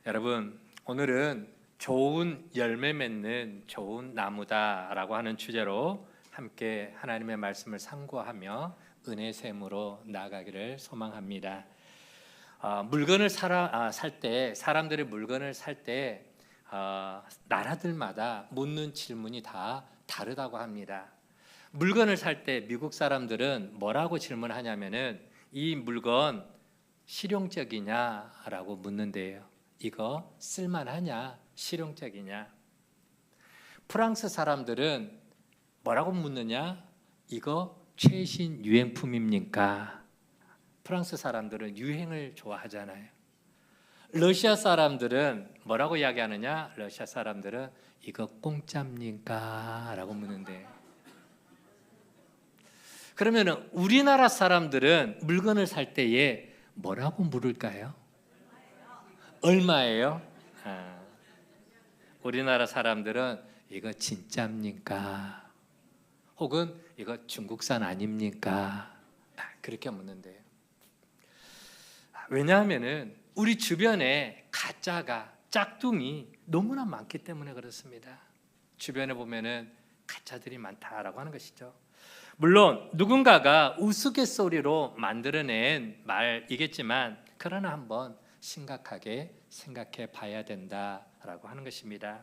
여러분, 오늘은 좋은 열매 맺는 좋은 나무다라고 하는 주제로 함께 하나님의 말씀을 상고하며 은혜 샘으로 나아가기를 소망합니다. 물건을 살 때, 사람들이 물건을 살 때 나라들마다 묻는 질문이 다 다르다고 합니다. 물건을 살 때 미국 사람들은 뭐라고 질문하냐면은 이 물건 실용적이냐라고 묻는데요. 이거 쓸만하냐, 실용적이냐. 프랑스 사람들은 뭐라고 묻느냐? 이거 최신 유행품입니까? 프랑스 사람들은 유행을 좋아하잖아요. 러시아 사람들은 뭐라고 이야기하느냐? 러시아 사람들은 이거 공짜입니까? 라고 묻는데, 그러면 우리나라 사람들은 물건을 살 때에 뭐라고 물을까요? 얼마예요? 우리나라 사람들은 이거 진짜입니까? 혹은 이거 중국산 아닙니까? 그렇게 묻는데요. 왜냐하면은 우리 주변에 가짜가, 짝퉁이 너무나 많기 때문에 그렇습니다. 주변에 보면은 가짜들이 많다라고 하는 것이죠. 물론 누군가가 우스갯소리로 만들어낸 말이겠지만, 그러나 한번 심각하게 생각해 봐야 된다라고 하는 것입니다.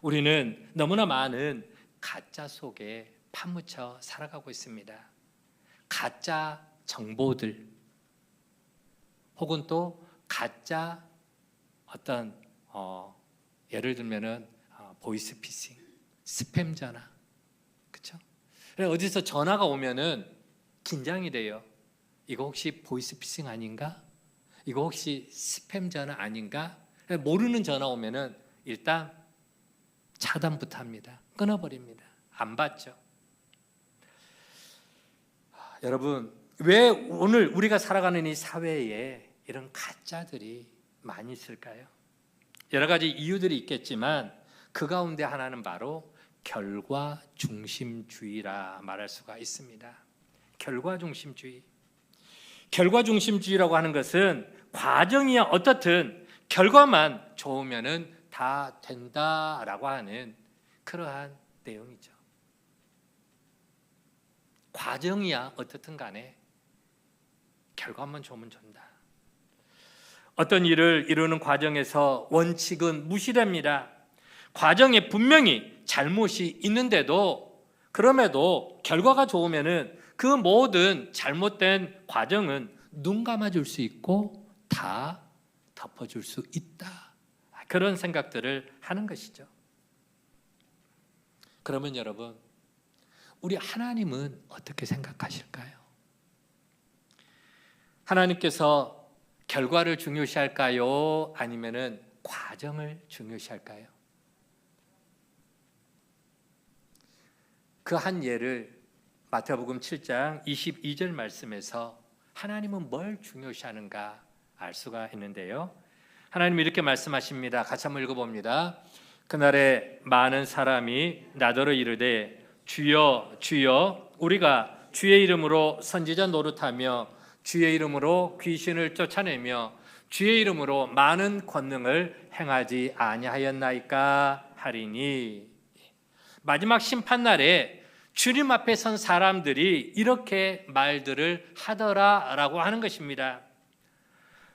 우리는 너무나 많은 가짜 속에 파묻혀 살아가고 있습니다. 가짜 정보들, 혹은 또 가짜 어떤 예를 들면은 보이스피싱, 스팸 전화, 그렇죠? 어디서 전화가 오면은 긴장이 돼요. 이거 혹시 보이스피싱 아닌가? 이거 혹시 스팸 전화 아닌가? 모르는 전화 오면은 일단 차단부터 합니다. 끊어버립니다. 안 받죠. 여러분, 왜 오늘 우리가 살아가는 이 사회에 이런 가짜들이 많이 있을까요? 여러 가지 이유들이 있겠지만 그 가운데 하나는 바로 결과 중심주의라 말할 수가 있습니다. 결과 중심주의. 결과 중심주의라고 하는 것은 과정이야 어떻든 결과만 좋으면은 다 된다라고 하는 그러한 내용이죠. 과정이야 어떻든 간에 결과만 좋으면 된다. 어떤 일을 이루는 과정에서 원칙은 무시됩니다. 과정에 분명히 잘못이 있는데도, 그럼에도 결과가 좋으면은 그 모든 잘못된 과정은 눈 감아줄 수 있고 다 덮어줄 수 있다. 그런 생각들을 하는 것이죠. 그러면 여러분, 우리 하나님은 어떻게 생각하실까요? 하나님께서 결과를 중요시할까요? 아니면은 과정을 중요시할까요? 그 한 예를 마태복음 7장 22절 말씀에서 하나님은 뭘 중요시하는가 알 수가 있는데요. 하나님이 이렇게 말씀하십니다. 같이 한번 읽어봅니다. 그날에 많은 사람이 나더러 이르되 주여 주여 우리가 주의 이름으로 선지자 노릇하며 주의 이름으로 귀신을 쫓아내며 주의 이름으로 많은 권능을 행하지 아니하였나이까 하리니. 마지막 심판날에 주님 앞에 선 사람들이 이렇게 말들을 하더라라고 하는 것입니다.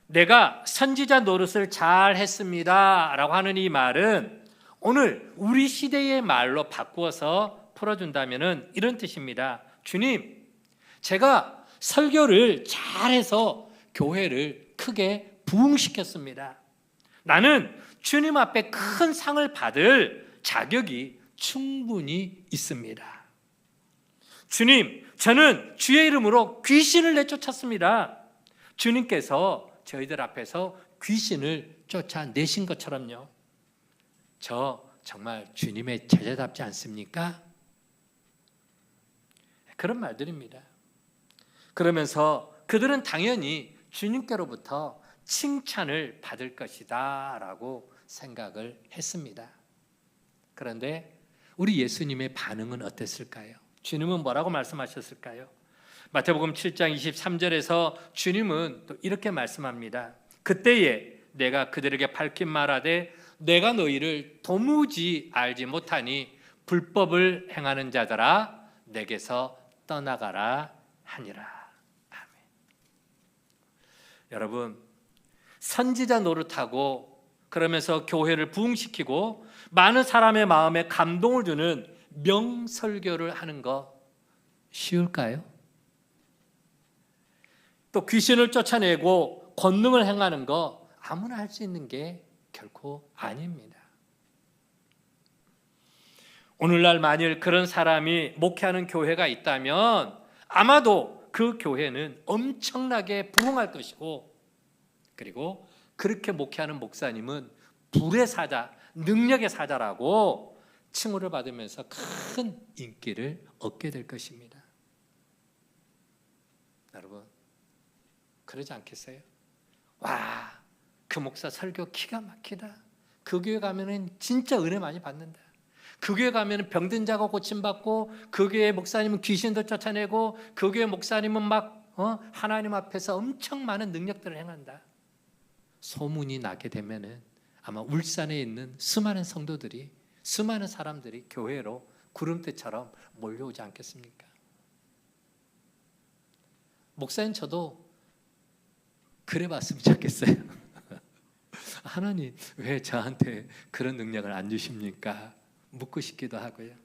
내가 선지자 노릇을 잘 했습니다 라고 하는 이 말은 오늘 우리 시대의 말로 바꾸어서 풀어준다면 이런 뜻입니다. 주님, 제가 설교를 잘해서 교회를 크게 부흥시켰습니다. 나는 주님 앞에 큰 상을 받을 자격이 충분히 있습니다. 주님, 저는 주의 이름으로 귀신을 내쫓았습니다. 주님께서 저희들 앞에서 귀신을 쫓아내신 것처럼요. 저 정말 주님의 제자답지 않습니까? 그런 말들입니다. 그러면서 그들은 당연히 주님께로부터 칭찬을 받을 것이다 라고 생각을 했습니다. 그런데 우리 예수님의 반응은 어땠을까요? 주님은 뭐라고 말씀하셨을까요? 마태복음 7장 23절에서 주님은 또 이렇게 말씀합니다. 그때에 내가 그들에게 밝힌 말하되 내가 너희를 도무지 알지 못하니 불법을 행하는 자들아 내게서 떠나가라 하니라. 아멘. 여러분, 선지자 노릇하고 그러면서 교회를 부흥시키고 많은 사람의 마음에 감동을 주는 명설교를 하는 거 쉬울까요? 또 귀신을 쫓아내고 권능을 행하는 거 아무나 할 수 있는 게 결코 아닙니다. 오늘날 만일 그런 사람이 목회하는 교회가 있다면 아마도 그 교회는 엄청나게 부흥할 것이고, 그리고 그렇게 목회하는 목사님은 불의 사자, 능력의 사자라고 칭호를 받으면서 큰 인기를 얻게 될 것입니다. 여러분, 그러지 않겠어요? 와, 그 목사 설교 기가 막히다. 그 교회 가면은 진짜 은혜 많이 받는다. 그 교회 가면은 병든 자가 고침받고, 그 교회 목사님은 귀신도 쫓아내고, 그 교회 목사님은 막 하나님 앞에서 엄청 많은 능력들을 행한다. 소문이 나게 되면은 아마 울산에 있는 수많은 성도들이, 수많은 사람들이 교회로 구름대처럼 몰려오지 않겠습니까? 목사님, 저도 그래 봤으면 좋겠어요. 하나님, 왜 저한테 그런 능력을 안 주십니까? 묻고 싶기도 하고요.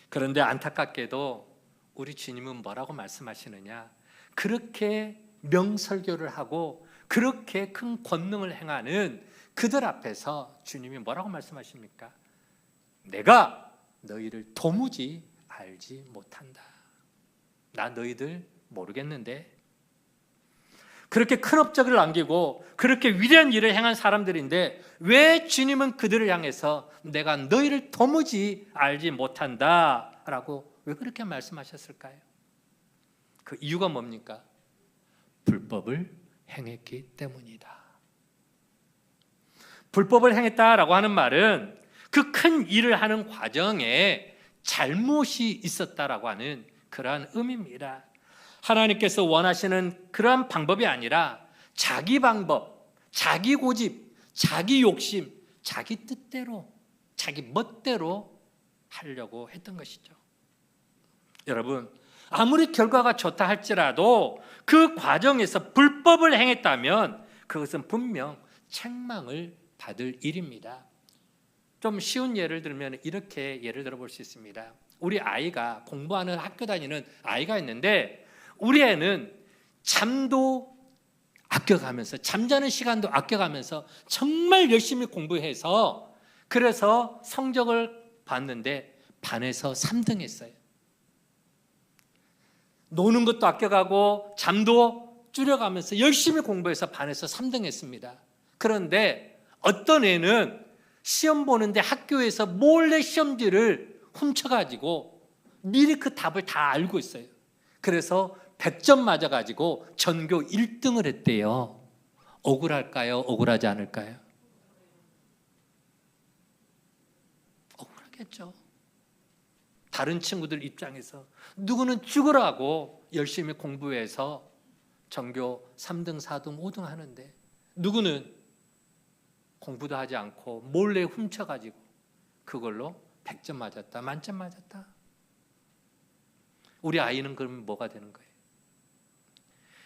그런데 안타깝게도 우리 주님은 뭐라고 말씀하시느냐? 그렇게 명설교를 하고 그렇게 큰 권능을 행하는 그들 앞에서 주님이 뭐라고 말씀하십니까? 내가 너희를 도무지 알지 못한다. 나 너희들 모르겠는데. 그렇게 큰 업적을 남기고 그렇게 위대한 일을 행한 사람들인데 왜 주님은 그들을 향해서 내가 너희를 도무지 알지 못한다 라고 왜 그렇게 말씀하셨을까요? 그 이유가 뭡니까? 불법을 행했기 때문이다. 불법을 행했다라고 하는 말은 그 큰 일을 하는 과정에 잘못이 있었다라고 하는 그러한 의미입니다. 하나님께서 원하시는 그러한 방법이 아니라 자기 방법, 자기 고집, 자기 욕심, 자기 뜻대로, 자기 멋대로 하려고 했던 것이죠. 여러분, 아무리 결과가 좋다 할지라도 그 과정에서 불법을 행했다면 그것은 분명 책망을 받을 일입니다. 좀 쉬운 예를 들면 이렇게 예를 들어볼 수 있습니다. 우리 아이가 공부하는 학교 다니는 아이가 있는데 우리 애는 잠도 아껴가면서, 잠자는 시간도 아껴가면서 정말 열심히 공부해서 그래서 성적을 봤는데 반에서 3등 했어요. 노는 것도 아껴가고 잠도 줄여가면서 열심히 공부해서 반에서 3등 했습니다. 그런데 어떤 애는 시험 보는데 학교에서 몰래 시험지를 훔쳐가지고 미리 그 답을 다 알고 있어요. 그래서 100점 맞아가지고 전교 1등을 했대요. 억울할까요? 억울하지 않을까요? 억울하겠죠. 다른 친구들 입장에서 누구는 죽으라고 열심히 공부해서 전교 3등, 4등, 5등 하는데 누구는 공부도 하지 않고 몰래 훔쳐가지고 그걸로 100점 맞았다, 만점 맞았다. 우리 아이는 그러면 뭐가 되는 거예요?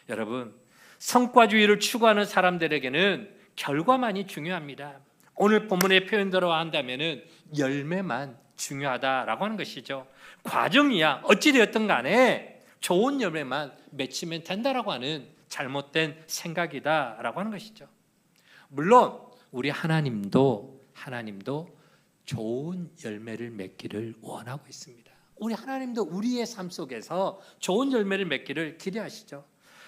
여러분, 성과주의를 추구하는 사람들에게는 결과만이 중요합니다. 오늘 본문의 표현대로 한다면 열매만 중요하다라고 하는 것이죠. 과정이야 어찌되었든 간에 좋은 열매만 맺히면 된다라고 하는 잘못된 생각이다라고 하는 것이죠. 물론 우리 하나님도 좋은 열매를 맺기를 원하고 있습니다. 우리 하나님도 우리의 삶 속에서 좋은 열매를 맺기를 기대하시죠.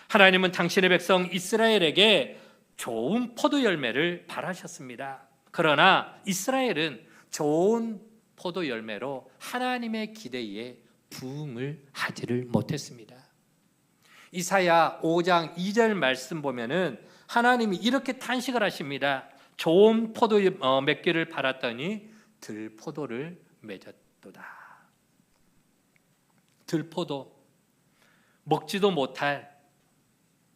하나님은 당신의 백성 이스라엘에게 좋은 포도 열매를 바라셨습니다. 그러나 이스라엘은 좋은 포도 열매로 하나님의 기대에 부응을 하지를 못했습니다. 이사야 5장 2절 말씀 보면은 하나님이 이렇게 탄식을 하십니다. 좋은 포도 맺기를 바랐더니 들포도를 맺었도다. 들포도, 먹지도 못할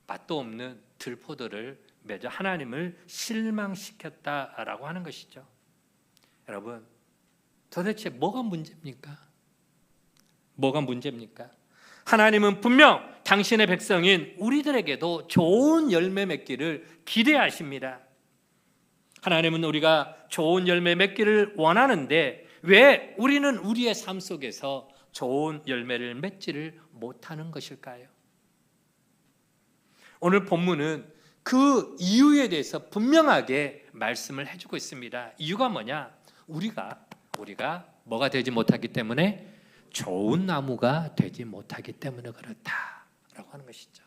맛도 없는 들포도를 맺어 하나님을 실망시켰다라고 하는 것이죠. 여러분, 도대체 뭐가 문제입니까? 뭐가 문제입니까? 하나님은 분명 당신의 백성인 우리들에게도 좋은 열매 맺기를 기대하십니다. 하나님은 우리가 좋은 열매 맺기를 원하는데 왜 우리는 우리의 삶 속에서 좋은 열매를 맺지를 못하는 것일까요? 오늘 본문은 그 이유에 대해서 분명하게 말씀을 해주고 있습니다. 이유가 뭐냐? 우리가 뭐가 되지 못하기 때문에 좋은 나무가 되지 못하기 때문에 그렇다라고 하는 것이죠.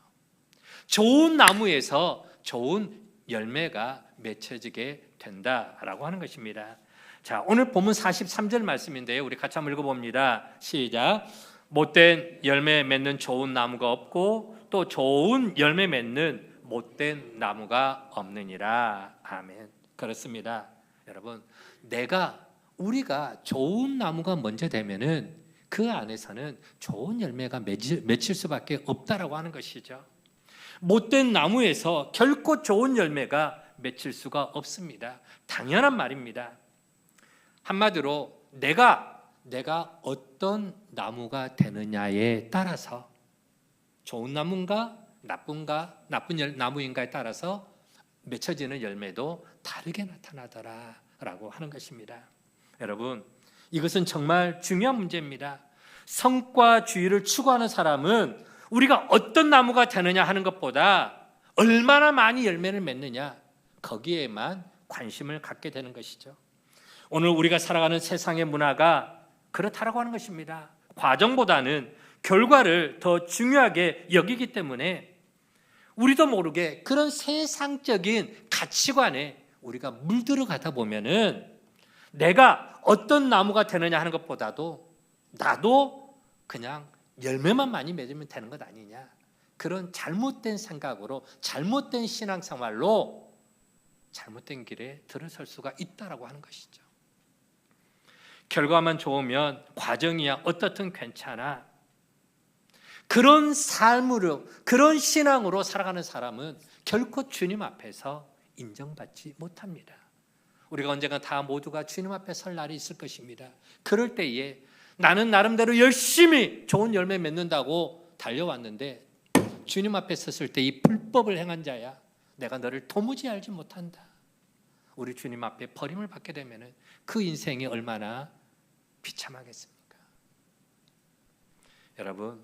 좋은 나무에서 좋은 열매가 맺혀지게 된다라고 하는 것입니다. 자, 오늘 본문 43절 말씀인데요. 우리 같이 한번 읽어봅니다. 시작. 못된 열매 맺는 좋은 나무가 없고 또 좋은 열매 맺는 못된 나무가 없느니라. 아멘. 그렇습니다. 여러분, 우리가 좋은 나무가 먼저 되면은 그 안에서는 좋은 열매가 맺힐 수밖에 없다라고 하는 것이죠. 못된 나무에서 결코 좋은 열매가 맺힐 수가 없습니다. 당연한 말입니다. 한마디로 내가 어떤 나무가 되느냐에 따라서 좋은 나무인가 나쁜 나무인가에 따라서 맺혀지는 열매도 다르게 나타나더라라고 하는 것입니다. 여러분, 이것은 정말 중요한 문제입니다. 성과주의를 추구하는 사람은 우리가 어떤 나무가 되느냐 하는 것보다 얼마나 많이 열매를 맺느냐 거기에만 관심을 갖게 되는 것이죠. 오늘 우리가 살아가는 세상의 문화가 그렇다라고 하는 것입니다. 과정보다는 결과를 더 중요하게 여기기 때문에 우리도 모르게 그런 세상적인 가치관에 우리가 물들어가다 보면은 내가 어떤 나무가 되느냐 하는 것보다도 나도 그냥 열매만 많이 맺으면 되는 것 아니냐, 그런 잘못된 생각으로 잘못된 신앙생활로 잘못된 길에 들어설 수가 있다라고 하는 것이죠. 결과만 좋으면 과정이야 어떻든 괜찮아, 그런 삶으로 그런 신앙으로 살아가는 사람은 결코 주님 앞에서 인정받지 못합니다. 우리가 언젠가 다 모두가 주님 앞에 설 날이 있을 것입니다. 그럴 때에 나는 나름대로 열심히 좋은 열매 맺는다고 달려왔는데 주님 앞에 섰을 때 이 불법을 행한 자야, 내가 너를 도무지 알지 못한다. 우리 주님 앞에 버림을 받게 되면 그 인생이 얼마나 비참하겠습니까? 여러분,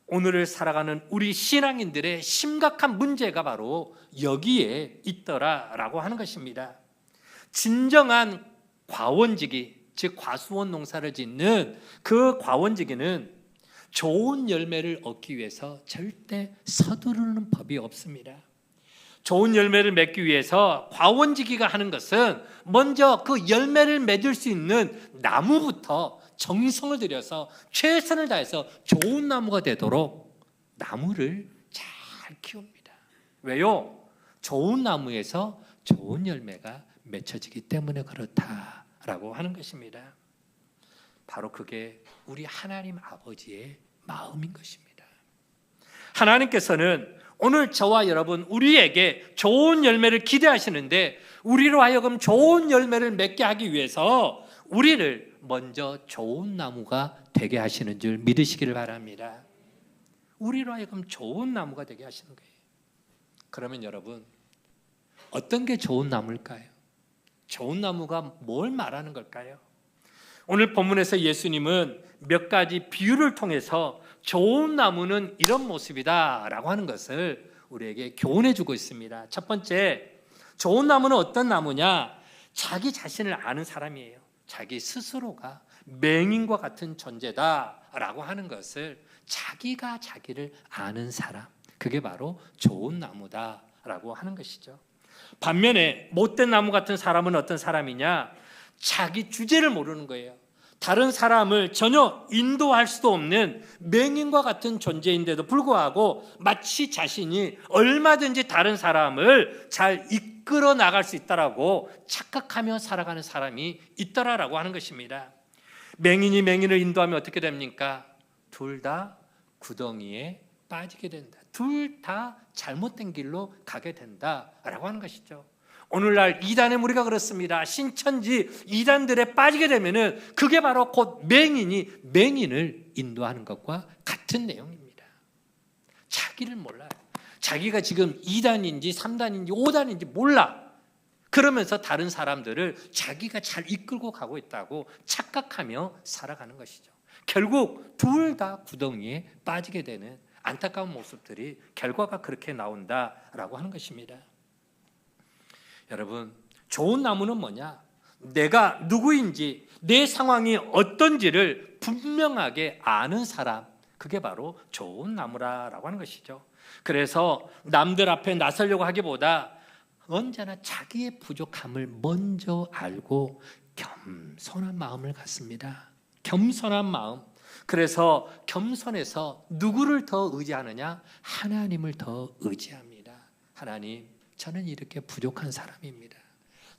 오늘을 살아가는 우리 신앙인들의 심각한 문제가 바로 여기에 있더라라고 하는 것입니다. 진정한 과원지기, 즉 과수원 농사를 짓는 그 과원지기는 좋은 열매를 얻기 위해서 절대 서두르는 법이 없습니다. 좋은 열매를 맺기 위해서 과원지기가 하는 것은 먼저 그 열매를 맺을 수 있는 나무부터 정성을 들여서 최선을 다해서 좋은 나무가 되도록 나무를 잘 키웁니다. 왜요? 좋은 나무에서 좋은 열매가 맺혀지기 때문에 그렇다라고 하는 것입니다. 바로 그게 우리 하나님 아버지의 마음인 것입니다. 하나님께서는 오늘 저와 여러분 우리에게 좋은 열매를 기대하시는데 우리로 하여금 좋은 열매를 맺게 하기 위해서 우리를 먼저 좋은 나무가 되게 하시는 줄 믿으시기를 바랍니다. 우리로 하여금 좋은 나무가 되게 하시는 거예요. 그러면 여러분, 어떤 게 좋은 나무일까요? 좋은 나무가 뭘 말하는 걸까요? 오늘 본문에서 예수님은 몇 가지 비유를 통해서 좋은 나무는 이런 모습이다 라고 하는 것을 우리에게 교훈해 주고 있습니다. 첫 번째, 좋은 나무는 어떤 나무냐? 자기 자신을 아는 사람이에요. 자기 스스로가 맹인과 같은 존재다라고 하는 것을 자기가 자기를 아는 사람, 그게 바로 좋은 나무다라고 하는 것이죠. 반면에 못된 나무 같은 사람은 어떤 사람이냐? 자기 주제를 모르는 거예요. 다른 사람을 전혀 인도할 수도 없는 맹인과 같은 존재인데도 불구하고 마치 자신이 얼마든지 다른 사람을 잘 이끌어 나갈 수 있다라고 착각하며 살아가는 사람이 있더라라고 하는 것입니다. 맹인이 맹인을 인도하면 어떻게 됩니까? 둘 다 구덩이에 빠지게 된다. 둘 다 잘못된 길로 가게 된다라고 하는 것이죠. 오늘날 이단의 무리가 그렇습니다. 신천지 이단들에 빠지게 되면은 그게 바로 곧 맹인이 맹인을 인도하는 것과 같은 내용입니다. 자기를 몰라요. 자기가 지금 2단인지 3단인지 5단인지 몰라. 그러면서 다른 사람들을 자기가 잘 이끌고 가고 있다고 착각하며 살아가는 것이죠. 결국 둘 다 구덩이에 빠지게 되는 안타까운 모습들이 결과가 그렇게 나온다라고 하는 것입니다. 여러분, 좋은 나무는 뭐냐? 내가 누구인지, 내 상황이 어떤지를 분명하게 아는 사람, 그게 바로 좋은 나무라고 하는 것이죠. 그래서 남들 앞에 나서려고 하기보다 언제나 자기의 부족함을 먼저 알고 겸손한 마음을 갖습니다. 겸손한 마음. 그래서 겸손해서 누구를 더 의지하느냐? 하나님을 더 의지합니다. 하나님, 저는 이렇게 부족한 사람입니다.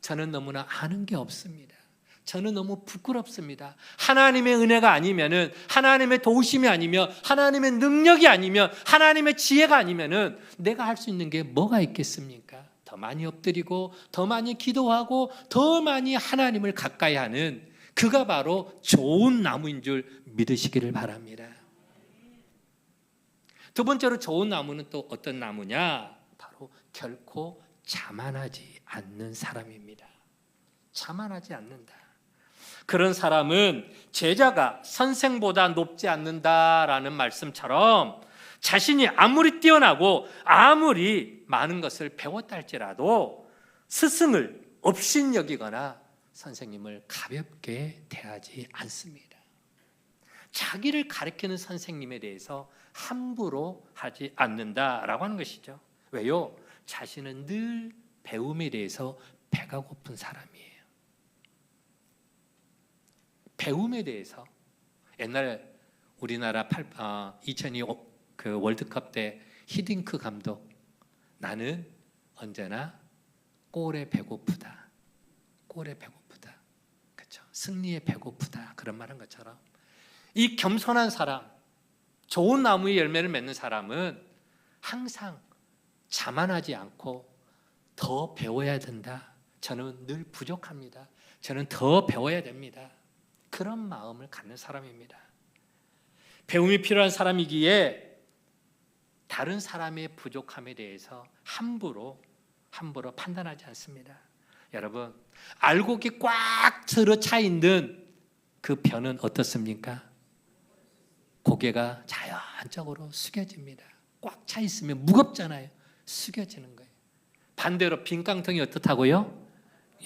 저는 너무나 아는 게 없습니다. 저는 너무 부끄럽습니다. 하나님의 은혜가 아니면은, 하나님의 도우심이 아니면, 하나님의 능력이 아니면, 하나님의 지혜가 아니면은 내가 할 수 있는 게 뭐가 있겠습니까? 더 많이 엎드리고, 더 많이 기도하고, 더 많이 하나님을 가까이 하는 그가 바로 좋은 나무인 줄 믿으시기를 바랍니다. 두 번째로 좋은 나무는 또 어떤 나무냐? 바로 결코 자만하지 않는 사람입니다. 자만하지 않는다. 그런 사람은 제자가 선생보다 높지 않는다라는 말씀처럼 자신이 아무리 뛰어나고 아무리 많은 것을 배웠다 할지라도 스승을 업신여기거나 선생님을 가볍게 대하지 않습니다. 자기를 가르치는 선생님에 대해서 함부로 하지 않는다라고 하는 것이죠. 왜요? 자신은 늘 배움에 대해서 배가 고픈 사람이에요. 배움에 대해서 옛날에 우리나라 2002 그 월드컵 때 히딩크 감독, 나는 언제나 골에 배고프다. 골에 배고프다. 그렇죠? 승리에 배고프다. 그런 말한 것처럼 이 겸손한 사람, 좋은 나무의 열매를 맺는 사람은 항상 자만하지 않고 더 배워야 된다. 저는 늘 부족합니다. 저는 더 배워야 됩니다. 그런 마음을 갖는 사람입니다. 배움이 필요한 사람이기에 다른 사람의 부족함에 대해서 함부로 판단하지 않습니다. 여러분, 알곡이 꽉 들어차 있는 그 벼는 어떻습니까? 고개가 자연적으로 숙여집니다. 꽉 차 있으면 무겁잖아요. 숙여지는 거예요. 반대로 빈 깡통이 어떻다고요?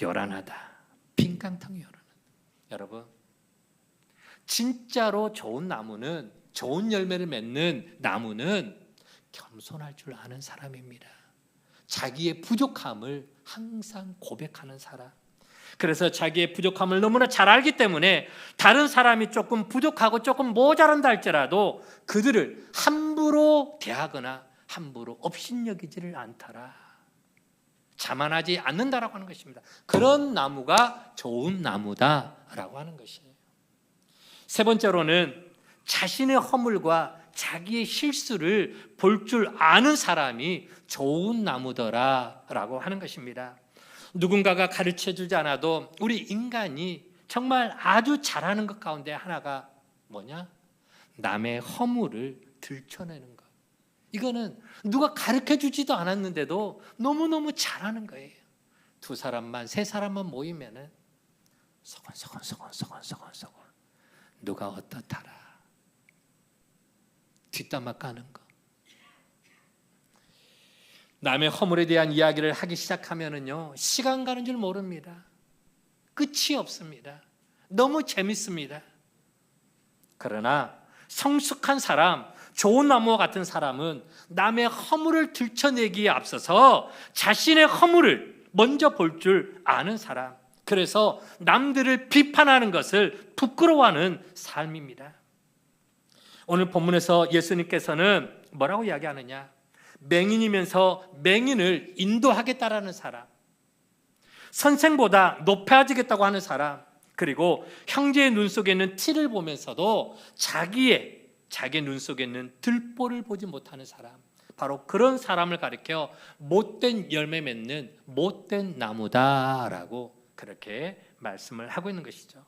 요란하다. 빈 깡통이 요란하다. 여러분, 진짜로 좋은 나무는, 좋은 열매를 맺는 나무는 겸손할 줄 아는 사람입니다. 자기의 부족함을 항상 고백하는 사람. 그래서 자기의 부족함을 너무나 잘 알기 때문에 다른 사람이 조금 부족하고 조금 모자란다 할지라도 그들을 함부로 대하거나 함부로 업신여기지를 않더라. 자만하지 않는다라고 하는 것입니다. 그런 나무가 좋은 나무다라고 하는 것이에요. 세 번째로는 자신의 허물과 자기의 실수를 볼 줄 아는 사람이 좋은 나무더라라고 하는 것입니다. 누군가가 가르쳐주지 않아도 우리 인간이 정말 아주 잘하는 것 가운데 하나가 뭐냐? 남의 허물을 들춰내는 것. 이거는 누가 가르쳐주지도 않았는데도 너무너무 잘하는 거예요. 두 사람만, 세 사람만 모이면은 서건서건 누가 어떻다라 뒷담화 까는 거. 남의 허물에 대한 이야기를 하기 시작하면은요, 시간 가는 줄 모릅니다. 끝이 없습니다. 너무 재밌습니다. 그러나 성숙한 사람, 좋은 나무와 같은 사람은 남의 허물을 들춰내기에 앞서서 자신의 허물을 먼저 볼 줄 아는 사람. 그래서 남들을 비판하는 것을 부끄러워하는 삶입니다. 오늘 본문에서 예수님께서는 뭐라고 이야기하느냐? 맹인이면서 맹인을 인도하겠다라는 사람, 선생보다 높아지겠다고 하는 사람, 그리고 형제의 눈 속에 있는 티를 보면서도 자기의 눈 속에 있는 들보를 보지 못하는 사람, 바로 그런 사람을 가리켜 못된 열매 맺는 못된 나무다라고 그렇게 말씀을 하고 있는 것이죠.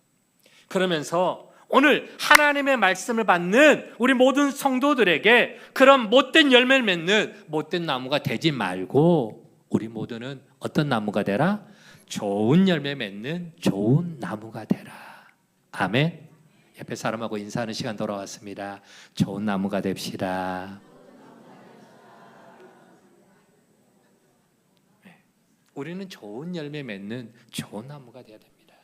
그러면서 오늘 하나님의 말씀을 받는 우리 모든 성도들에게 그런 못된 열매를 맺는 못된 나무가 되지 말고 우리 모두는 어떤 나무가 되라? 좋은 열매 맺는 좋은 나무가 되라. 아멘. 옆에 사람하고 인사하는 시간 돌아왔습니다. 좋은 나무가 됩시다. 우리는 좋은 열매 맺는 좋은 나무가 되어야 됩니다.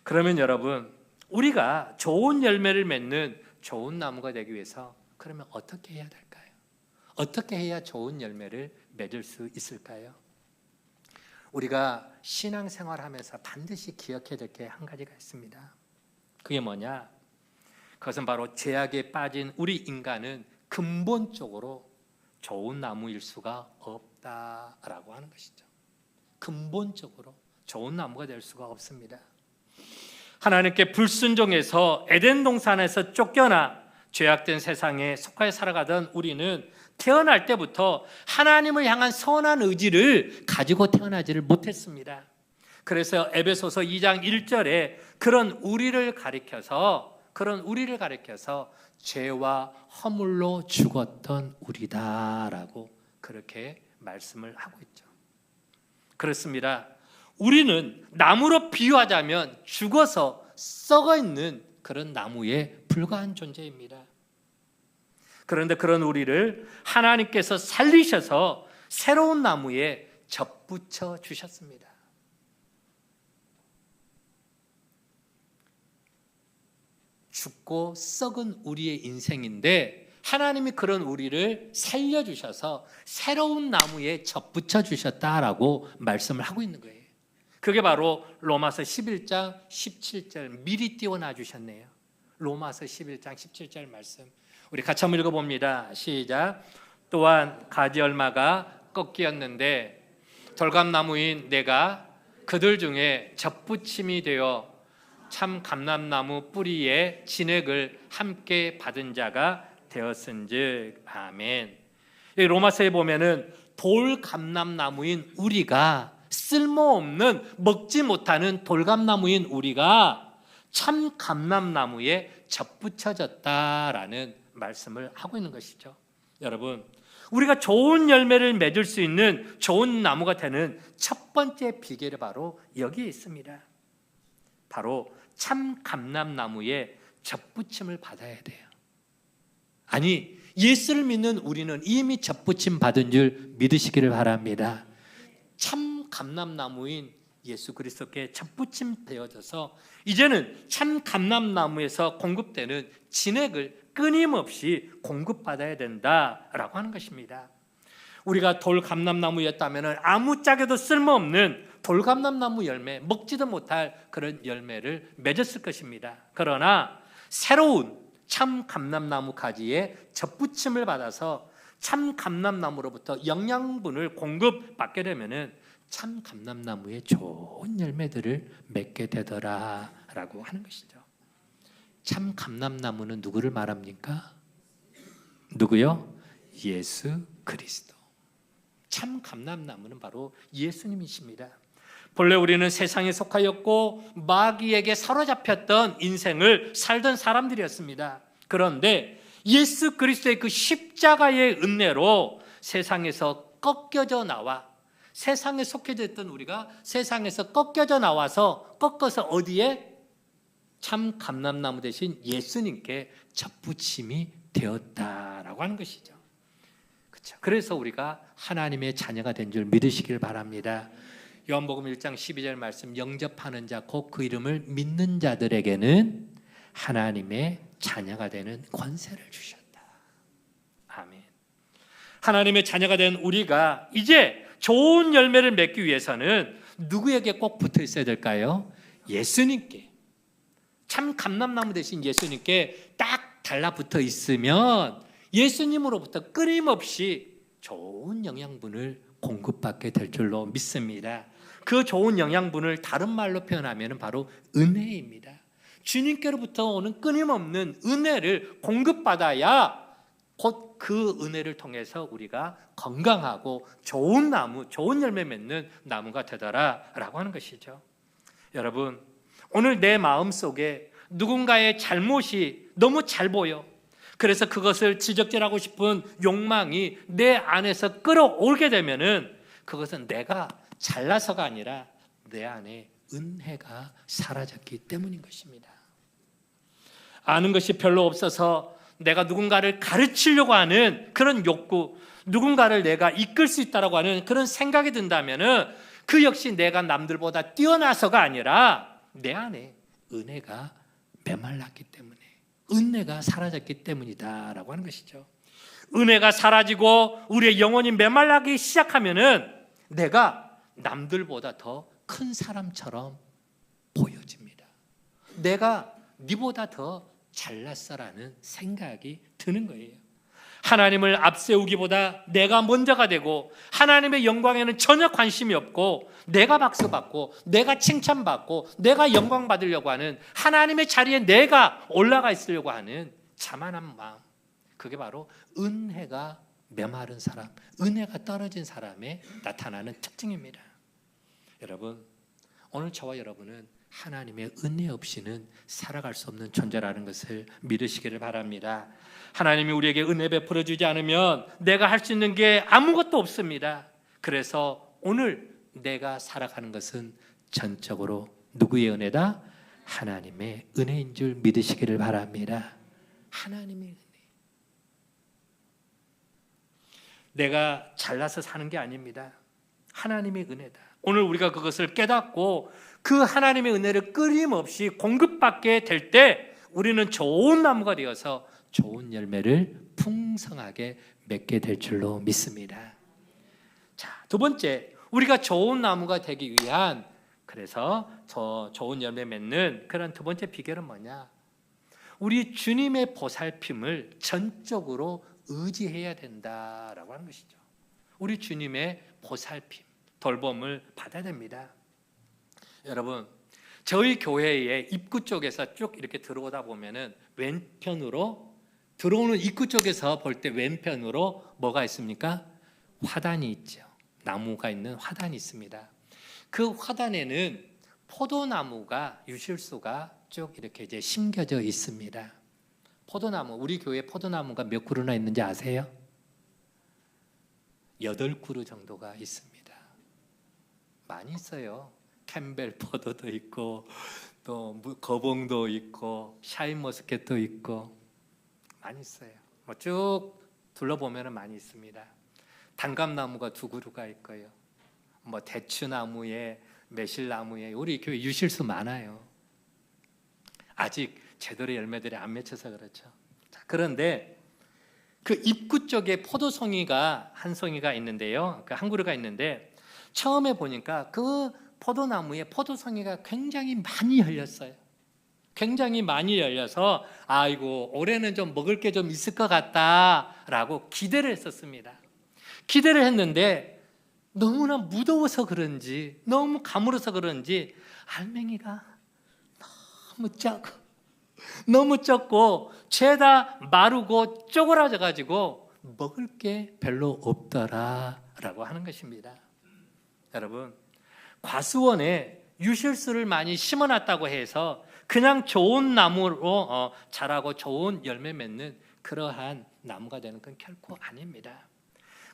그러면 여러분, 우리가 좋은 열매를 맺는 좋은 나무가 되기 위해서 그러면 어떻게 해야 될까요? 어떻게 해야 좋은 열매를 맺을 수 있을까요? 우리가 신앙생활하면서 반드시 기억해야 될 게 한 가지가 있습니다. 그게 뭐냐? 그것은 바로 죄악에 빠진 우리 인간은 근본적으로 좋은 나무일 수가 없다라고 하는 것이죠. 근본적으로 좋은 나무가 될 수가 없습니다. 하나님께 불순종해서 에덴 동산에서 쫓겨나 죄악된 세상에 속하여 살아가던 우리는 태어날 때부터 하나님을 향한 선한 의지를 가지고 태어나지를 못했습니다. 그래서 에베소서 2장 1절에 그런 우리를 가리켜서 죄와 허물로 죽었던 우리다라고 그렇게 말씀을 하고 있죠. 그렇습니다. 우리는 나무로 비유하자면 죽어서 썩어 있는 그런 나무에 불과한 존재입니다. 그런데 그런 우리를 하나님께서 살리셔서 새로운 나무에 접붙여 주셨습니다. 죽고 썩은 우리의 인생인데 하나님이 그런 우리를 살려주셔서 새로운 나무에 접붙여 주셨다라고 말씀을 하고 있는 거예요. 그게 바로 로마서 11장 17절 미리 띄워놔 주셨네요. 로마서 11장 17절 말씀 우리 같이 한번 읽어봅니다. 시작. 또한 가지 얼마가 꺾이었는데 돌감나무인 내가 그들 중에 접붙임이 되어 참 감람나무 뿌리에 진액을 함께 받은 자가 되었은즉 아멘. 로마서에 보면은 돌감람나무인 우리가 쓸모없는 먹지 못하는 돌감나무인 우리가 참 감람나무에 접붙여졌다라는 말씀을 하고 있는 것이죠. 여러분, 우리가 좋은 열매를 맺을 수 있는 좋은 나무가 되는 첫 번째 비결이 바로 여기에 있습니다. 바로 참 감람나무에 접붙임을 받아야 돼요. 아니, 예수를 믿는 우리는 이미 접붙임 받은 줄 믿으시기를 바랍니다. 참 감람나무인 예수 그리스도께 접붙임 되어져서 이제는 참 감람나무에서 공급되는 진액을 끊임없이 공급받아야 된다라고 하는 것입니다. 우리가 돌감람나무였다면 아무짝에도 쓸모없는 돌감람나무 열매, 먹지도 못할 그런 열매를 맺었을 것입니다. 그러나 새로운 참 감람나무 가지에 접붙임을 받아서 참 감람나무로부터 영양분을 공급받게 되면은 참 감람나무의 좋은 열매들을 맺게 되더라라고 하는 것이죠. 참 감람나무는 누구를 말합니까? 누구요? 예수 그리스도. 참 감람나무는 바로 예수님이십니다. 본래 우리는 세상에 속하였고 마귀에게 사로잡혔던 인생을 살던 사람들이었습니다. 그런데 예수 그리스도의 그 십자가의 은혜로 세상에서 꺾여져 나와 세상에 속해져 있던 우리가 세상에서 꺾여져 나와서 꺾어서 어디에? 참 감람나무 대신 예수님께 접붙임이 되었다라고 하는 것이죠. 그렇죠. 그래서 우리가 하나님의 자녀가 된 줄 믿으시길 바랍니다. 요한복음 1장 12절 말씀 영접하는 자 곧 그 이름을 믿는 자들에게는 하나님의 자녀가 되는 권세를 주셨다. 아멘. 하나님의 자녀가 된 우리가 이제 좋은 열매를 맺기 위해서는 누구에게 꼭 붙어 있어야 될까요? 예수님께. 참 감람나무 대신 예수님께 딱 달라붙어 있으면 예수님으로부터 끊임없이 좋은 영양분을 공급받게 될 줄로 믿습니다. 그 좋은 영양분을 다른 말로 표현하면 바로 은혜입니다. 주님께로부터 오는 끊임없는 은혜를 공급받아야 곧 그 은혜를 통해서 우리가 건강하고 좋은 나무, 좋은 열매 맺는 나무가 되더라라고 하는 것이죠. 여러분, 오늘 내 마음속에 누군가의 잘못이 너무 잘 보여. 그래서 그것을 지적질하고 싶은 욕망이 내 안에서 끌어오게 되면은 그것은 내가 잘나서가 아니라 내 안에 은혜가 사라졌기 때문인 것입니다. 아는 것이 별로 없어서 내가 누군가를 가르치려고 하는 그런 욕구, 누군가를 내가 이끌 수 있다고 하는 그런 생각이 든다면은 그 역시 내가 남들보다 뛰어나서가 아니라 내 안에 은혜가 메말랐기 때문에, 은혜가 사라졌기 때문이다라고 하는 것이죠. 은혜가 사라지고 우리의 영혼이 메말라기 시작하면은 내가 남들보다 더 큰 사람처럼 보여집니다. 내가 네보다 더 잘났어라는 생각이 드는 거예요. 하나님을 앞세우기보다 내가 먼저가 되고 하나님의 영광에는 전혀 관심이 없고 내가 박수받고 내가 칭찬받고 내가 영광 받으려고 하는 하나님의 자리에 내가 올라가 있으려고 하는 자만한 마음, 그게 바로 은혜가 메마른 사람, 은혜가 떨어진 사람에 나타나는 특징입니다. 여러분, 오늘 저와 여러분은 하나님의 은혜 없이는 살아갈 수 없는 존재라는 것을 믿으시기를 바랍니다. 하나님이 우리에게 은혜 베풀어 주지 않으면 내가 할 수 있는 게 아무것도 없습니다. 그래서 오늘 내가 살아가는 것은 전적으로 누구의 은혜다? 하나님의 은혜인 줄 믿으시기를 바랍니다. 하나님의 은혜. 내가 잘나서 사는 게 아닙니다. 하나님의 은혜다. 오늘 우리가 그것을 깨닫고 그 하나님의 은혜를 끊임없이 공급받게 될 때 우리는 좋은 나무가 되어서 좋은 열매를 풍성하게 맺게 될 줄로 믿습니다. 자, 두 번째, 우리가 좋은 나무가 되기 위한, 그래서 좋은 열매 맺는 그런 두 번째 비결은 뭐냐? 우리 주님의 보살핌을 전적으로 의지해야 된다라고 하는 것이죠. 우리 주님의 보살핌, 돌봄을 받아야 됩니다. 여러분, 저희 교회의 입구 쪽에서 쭉 이렇게 들어오다 보면은 왼편으로 들어오는 입구 쪽에서 볼 때 왼편으로 뭐가 있습니까? 화단이 있죠. 나무가 있는 화단이 있습니다. 그 화단에는 포도나무가 유실수가 쭉 이렇게 이제 심겨져 있습니다. 포도나무, 우리 교회 포도나무가 몇 그루나 있는지 아세요? 8그루 정도가 있습니다. 많이 있어요. 캠벨 포도도 있고 또 거봉도 있고 샤인머스켓도 있고 많이 있어요. 쭉 둘러보면 많이 있습니다. 단감나무가 2그루가 있고요. 대추나무에 매실나무에 우리 교회 유실수 많아요. 아직 제대로 열매들이 안 맺혀서 그렇죠. 자, 그런데 그 입구 쪽에 포도송이가 한 송이가 있는데요. 그 한 그루가 있는데 처음에 보니까 그 포도나무에 포도송이가 굉장히 많이 열렸어요. 굉장히 많이 열려서 아이고 올해는 좀 먹을 게 좀 있을 것 같다라고 기대를 했었습니다. 기대를 했는데 너무나 무더워서 그런지 너무 가물어서 그런지 알맹이가 너무 적고 죄다 마르고 쪼그라져 가지고 먹을 게 별로 없더라라고 하는 것입니다. 여러분, 과수원에 유실수를 많이 심어놨다고 해서 그냥 좋은 나무로 자라고 좋은 열매 맺는 그러한 나무가 되는 건 결코 아닙니다.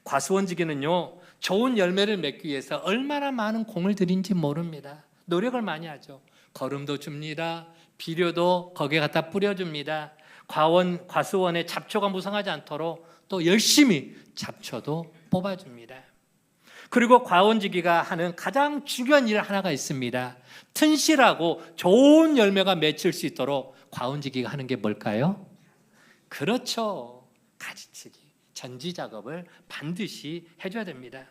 과수원지기는요, 좋은 열매를 맺기 위해서 얼마나 많은 공을 들인지 모릅니다. 노력을 많이 하죠. 거름도 줍니다. 비료도 거기에 갖다 뿌려줍니다. 과수원에 잡초가 무성하지 않도록 또 열심히 잡초도 뽑아줍니다. 그리고 과원지기가 하는 가장 중요한 일 하나가 있습니다. 튼실하고 좋은 열매가 맺힐 수 있도록 과원지기가 하는 게 뭘까요? 그렇죠. 가지치기, 전지 작업을 반드시 해줘야 됩니다.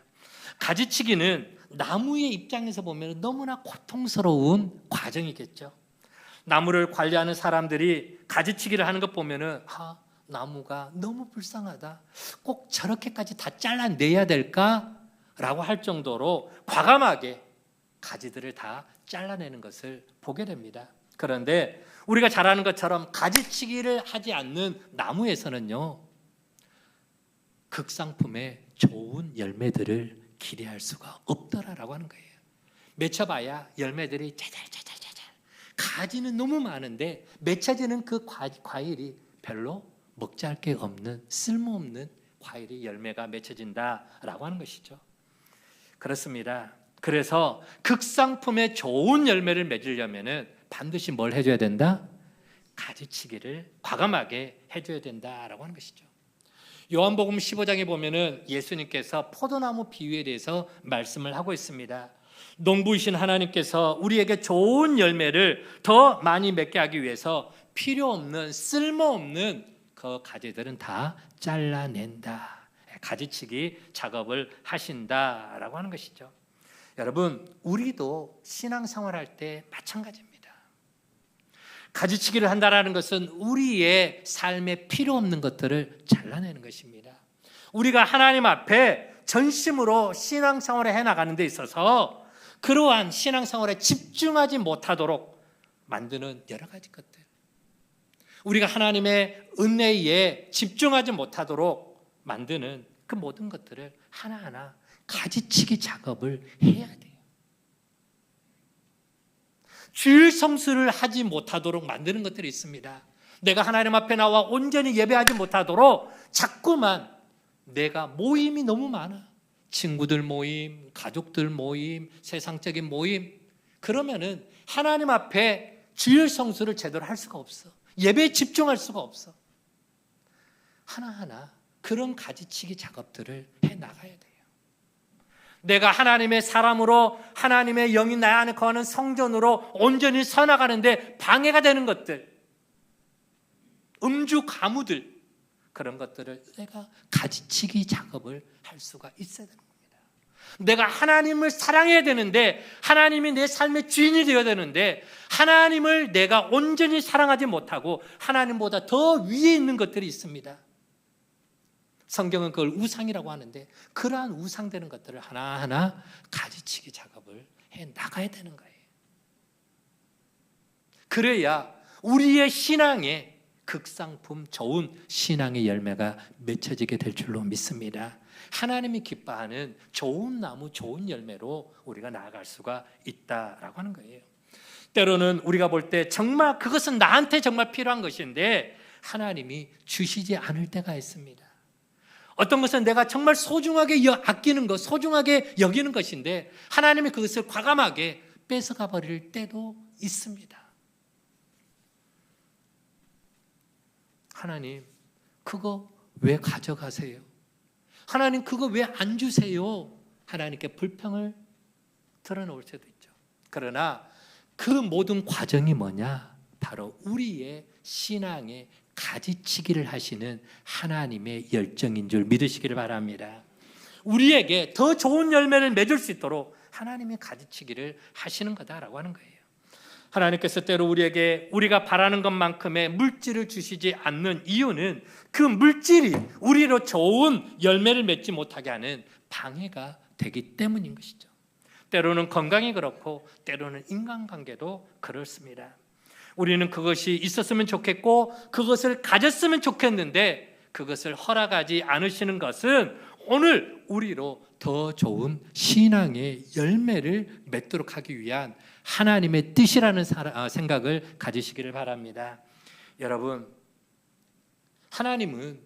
가지치기는 나무의 입장에서 보면 너무나 고통스러운 과정이겠죠. 나무를 관리하는 사람들이 가지치기를 하는 것 보면은 나무가 너무 불쌍하다. 꼭 저렇게까지 다 잘라내야 될까? 라고 할 정도로 과감하게 가지들을 다 잘라내는 것을 보게 됩니다. 그런데 우리가 잘 아는 것처럼 가지치기를 하지 않는 나무에서는요, 극상품의 좋은 열매들을 기대할 수가 없더라라고 하는 거예요. 맺혀봐야 열매들이 자잘자잘자잘, 가지는 너무 많은데 맺혀지는 그 과일이 별로 먹잘 게 없는, 쓸모없는 과일이 열매가 맺혀진다라고 하는 것이죠. 그렇습니다. 그래서 극상품의 좋은 열매를 맺으려면은 반드시 뭘 해줘야 된다? 가지치기를 과감하게 해줘야 된다라고 하는 것이죠. 요한복음 15장에 보면은 예수님께서 포도나무 비유에 대해서 말씀을 하고 있습니다. 농부이신 하나님께서 우리에게 좋은 열매를 더 많이 맺게 하기 위해서 필요 없는, 쓸모없는 그 가지들은 다 잘라낸다. 가지치기 작업을 하신다라고 하는 것이죠. 여러분, 우리도 신앙생활할 때 마찬가지입니다. 가지치기를 한다라는 것은 우리의 삶에 필요 없는 것들을 잘라내는 것입니다. 우리가 하나님 앞에 전심으로 신앙생활을 해나가는 데 있어서 그러한 신앙생활에 집중하지 못하도록 만드는 여러 가지 것들, 우리가 하나님의 은혜에 집중하지 못하도록 만드는 그 모든 것들을 하나하나 가지치기 작업을 해야 돼요. 주일 성수를 하지 못하도록 만드는 것들이 있습니다. 내가 하나님 앞에 나와 온전히 예배하지 못하도록 자꾸만 내가 모임이 너무 많아. 친구들 모임, 가족들 모임, 세상적인 모임. 그러면은 하나님 앞에 주일 성수를 제대로 할 수가 없어. 예배에 집중할 수가 없어. 하나하나 그런 가지치기 작업들을 해 나가야 돼요. 내가 하나님의 사람으로, 하나님의 영이 나 안에 거하는 성전으로 온전히 서나가는데 방해가 되는 것들, 음주 가무들, 그런 것들을 내가 가지치기 작업을 할 수가 있어야 되는 겁니다. 내가 하나님을 사랑해야 되는데, 하나님이 내 삶의 주인이 되어야 되는데, 하나님을 내가 온전히 사랑하지 못하고 하나님보다 더 위에 있는 것들이 있습니다. 성경은 그걸 우상이라고 하는데, 그러한 우상되는 것들을 하나하나 가지치기 작업을 해 나가야 되는 거예요. 그래야 우리의 신앙에 극상품 좋은 신앙의 열매가 맺혀지게 될 줄로 믿습니다. 하나님이 기뻐하는 좋은 나무, 좋은 열매로 우리가 나아갈 수가 있다라고 하는 거예요. 때로는 우리가 볼 때 정말 그것은 나한테 정말 필요한 것인데 하나님이 주시지 않을 때가 있습니다. 어떤 것은 내가 정말 소중하게 아끼는 것, 소중하게 여기는 것인데 하나님이 그것을 과감하게 뺏어가 버릴 때도 있습니다. 하나님, 그거 왜 가져가세요? 하나님, 그거 왜 안 주세요? 하나님께 불평을 드러놓을 수도 있죠. 그러나 그 모든 과정이 뭐냐? 바로 우리의 신앙의 가지치기를 하시는 하나님의 열정인 줄 믿으시기를 바랍니다. 우리에게 더 좋은 열매를 맺을 수 있도록 하나님의 가지치기를 하시는 거다라고 하는 거예요. 하나님께서 때로 우리에게 우리가 바라는 것만큼의 물질을 주시지 않는 이유는 그 물질이 우리로 좋은 열매를 맺지 못하게 하는 방해가 되기 때문인 것이죠. 때로는 건강이 그렇고 때로는 인간관계도 그렇습니다. 우리는 그것이 있었으면 좋겠고 그것을 가졌으면 좋겠는데 그것을 허락하지 않으시는 것은 오늘 우리로 더 좋은 신앙의 열매를 맺도록 하기 위한 하나님의 뜻이라는 생각을 가지시기를 바랍니다. 여러분, 하나님은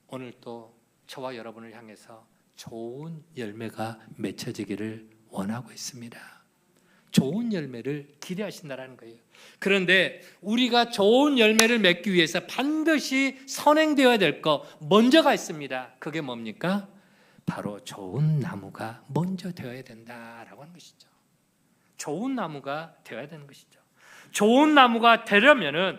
오늘 또 저와 여러분을 향해서 좋은 열매가 맺혀지기를 원하고 있습니다. 좋은 열매를 기대하신다는 거예요. 그런데 우리가 좋은 열매를 맺기 위해서 반드시 선행되어야 될 것 먼저가 있습니다. 그게 뭡니까? 바로 좋은 나무가 먼저 되어야 된다라고 하는 것이죠. 좋은 나무가 되어야 되는 것이죠. 좋은 나무가 되려면은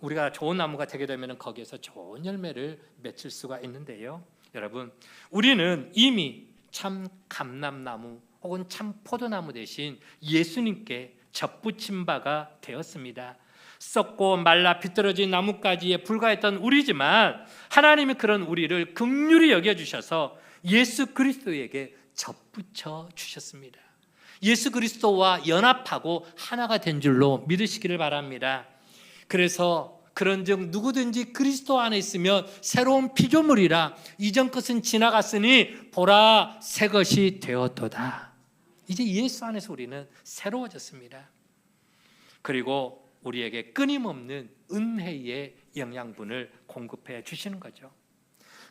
우리가 좋은 나무가 되게 되면은 거기에서 좋은 열매를 맺을 수가 있는데요. 여러분, 우리는 이미 참 감람나무 혹은 참 포도나무 대신 예수님께 접붙인 바가 되었습니다. 썩고 말라 비떨어진 나뭇가지에 불과했던 우리지만 하나님이 그런 우리를 긍휼히 여겨주셔서 예수 그리스도에게 접붙여 주셨습니다. 예수 그리스도와 연합하고 하나가 된 줄로 믿으시기를 바랍니다. 그래서 그런즉 누구든지 그리스도 안에 있으면 새로운 피조물이라 이전 것은 지나갔으니 보라 새 것이 되었도다. 이제 예수 안에서 우리는 새로워졌습니다. 그리고 우리에게 끊임없는 은혜의 영양분을 공급해 주시는 거죠.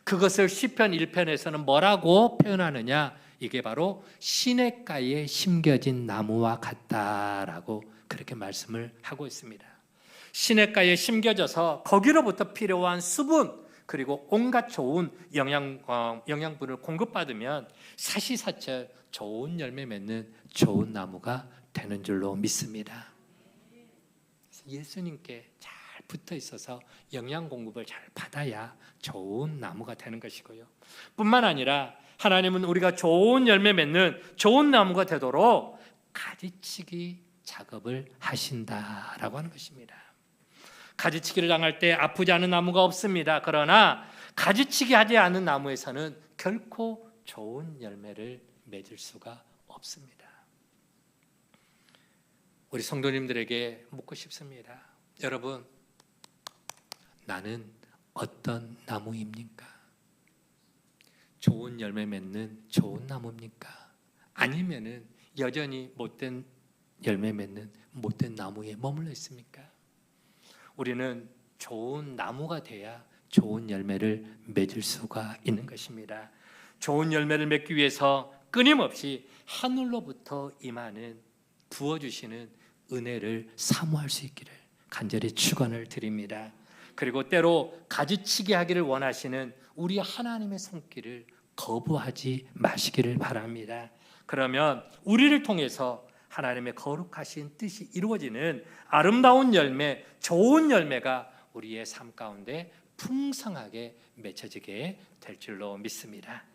그것을 시편 1편에서는 뭐라고 표현하느냐? 이게 바로 시냇가에 심겨진 나무와 같다라고 그렇게 말씀을 하고 있습니다. 시냇가에 심겨져서 거기로부터 필요한 수분 그리고 온갖 좋은 영양분을 공급받으면 사시사철 좋은 열매 맺는 좋은 나무가 되는 줄로 믿습니다. 예수님께 잘 붙어 있어서 영양 공급을 잘 받아야 좋은 나무가 되는 것이고요. 뿐만 아니라 하나님은 우리가 좋은 열매 맺는 좋은 나무가 되도록 가지치기 작업을 하신다라고 하는 것입니다. 가지치기를 당할 때 아프지 않은 나무가 없습니다. 그러나 가지치기 하지 않은 나무에서는 결코 좋은 열매를 맺을 수가 없습니다. 우리 성도님들에게 묻고 싶습니다. 여러분, 나는 어떤 나무입니까? 좋은 열매 맺는 좋은 나무입니까? 아니면은 여전히 못된 열매 맺는 못된 나무에 머물러 있습니까? 우리는 좋은 나무가 돼야 좋은 열매를 맺을 수가 있는 것입니다. 좋은 열매를 맺기 위해서 끊임없이 하늘로부터 임하는 부어주시는 은혜를 사모할 수 있기를 간절히 축원을 드립니다. 그리고 때로 가지치기 하기를 원하시는 우리 하나님의 손길을 거부하지 마시기를 바랍니다. 그러면 우리를 통해서 하나님의 거룩하신 뜻이 이루어지는 아름다운 열매, 좋은 열매가 우리의 삶 가운데 풍성하게 맺혀지게 될 줄로 믿습니다.